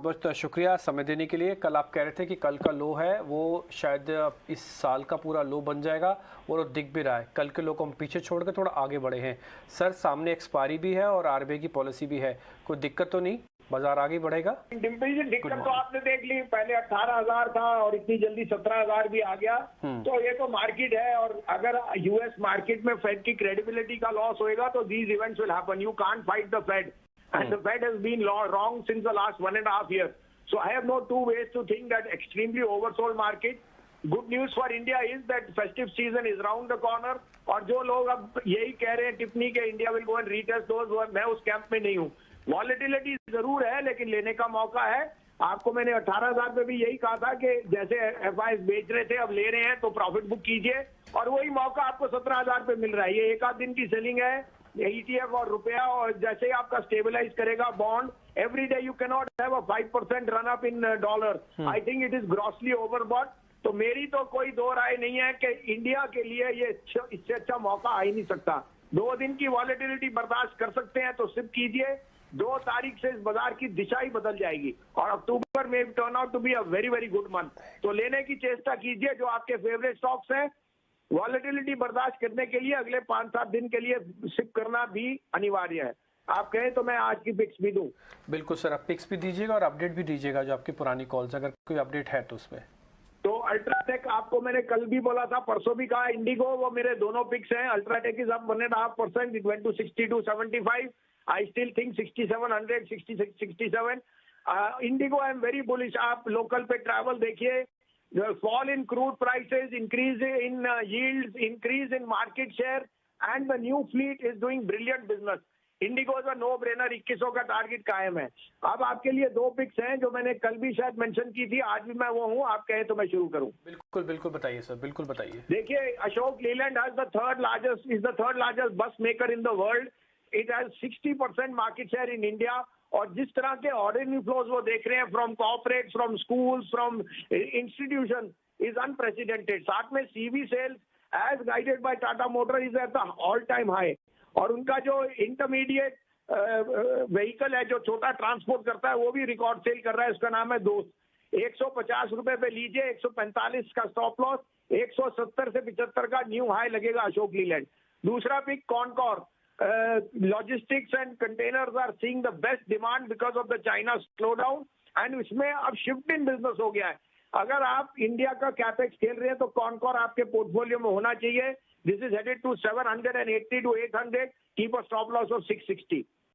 बहुत शुक्रिया समय देने के लिए। कल आप कह रहे थे कि कल का लो है वो शायद इस साल का पूरा लो बन जाएगा और वो दिख भी रहा है। कल के लो को हम पीछे छोड़ के थोड़ा आगे बढ़े हैं। सर सामने एक्सपायरी भी है और आरबीआई की पॉलिसी भी है, कोई दिक्कत तो नहीं, बाजार आगे बढ़ेगा? डिम्पल जी दिक्कत तो आपने देख ली, पहले 18,000 था और इतनी जल्दी 17,000 भी आ गया। तो ये तो मार्केट है, और अगर यूएस मार्केट में फेड की क्रेडिबिलिटी का लॉस होएगा तो these events will happen. You can't fight the Fed and the Fed has been wrong since the last 1.5 years. So I have no two ways to think that extremely oversold market. Good news for India is that festive season is round the corner. और जो लोग अब यही कह रहे हैं टिप्पणी के India will go and retest those, मैं उस कैंप में नहीं हूँ। वॉलेटिलिटी जरूर है लेकिन लेने का मौका है। आपको मैंने 18,000 पे भी यही कहा था कि जैसे एफआईएस बेच रहे थे अब ले रहे हैं तो प्रॉफिट बुक कीजिए, और वही मौका आपको 17,000 पे मिल रहा है। ये एक आध दिन की सेलिंग है ईटीएफ और रुपया, और जैसे ही आपका स्टेबलाइज करेगा bond, every day you can not have a 5% run up in dollar. I think it is grossly overbought. तो मेरी तो कोई दो राय नहीं है कि इंडिया के लिए ये इससे अच्छा मौका आ ही नहीं सकता। 2 दिन की वॉलेटिलिटी बर्दाश्त कर सकते हैं तो सिप कीजिए। 2 तारीख से इस बाजार की दिशा ही बदल जाएगी और अक्टूबर में turn out to be a very very good month. तो लेने की चेष्टा कीजिए जो आपके फेवरेट स्टॉक्स हैं। वॉलेटिलिटी बर्दाश्त करने के लिए अगले 5-7 दिन के लिए सिप करना भी अनिवार्य है। आप कहें तो मैं आज की पिक्स भी दूं। बिल्कुल सर, आप पिक्स भी दीजिएगा और अपडेट भी दीजिएगा जो आपकी पुरानी कॉल्स, अगर कोई अपडेट है तो उसमें। तो अल्ट्राटेक आपको मैंने कल भी बोला था, परसों भी कहा, इंडिगो, वो मेरे दोनों पिक्स हैं। UltraTech is up 1.5%, it went to 62.75। I still think 6700, 66, 67। IndiGo I am very bullish. आप लोकल पे ट्रैवल देखिए, the fall in crude prices, increase in yields, increase in market share, and the new fleet is doing brilliant business. Indigo is a no-brainer, 2100 का target कायम है। अब आपके लिए 2 pics हैं जो मैंने कल भी शायद मेंशन की थी, आज भी मैं वो हूँ। आप कहें तो मैं शुरू करूँ? बिल्कुल बिल्कुल बताइए सर, बिल्कुल बताइए। देखिए, Ashok Leyland is the third largest bus maker in the world. It has 60% market share in India. और जिस तरह के ऑर्डर इनफ्लोज वो देख रहे हैं from corporate, from schools, from institution, is unprecedented. साथ में CV sales as guided by Tata Motor is at the all time high. और उनका जो इंटरमीडिएट व्हीकल है जो छोटा ट्रांसपोर्ट करता है वो भी रिकॉर्ड सेल कर रहा है, उसका नाम है दोस्त। 150 रुपए पे लीजिए, 145 का स्टॉप लॉस, 170 से 75 का न्यू हाई लगेगा अशोक लीलैंड। दूसरा pick CONCOR. Logistics and containers are seeing the best demand because of the China slowdown, and इसमें अब शिफ्ट इन बिजनेस हो गया है। अगर आप इंडिया का कैपेक्स खेल रहे हैं तो कॉनकॉर आपके पोर्टफोलियो में होना चाहिए। This is headed to 780 to 800, keep a stop loss of 660।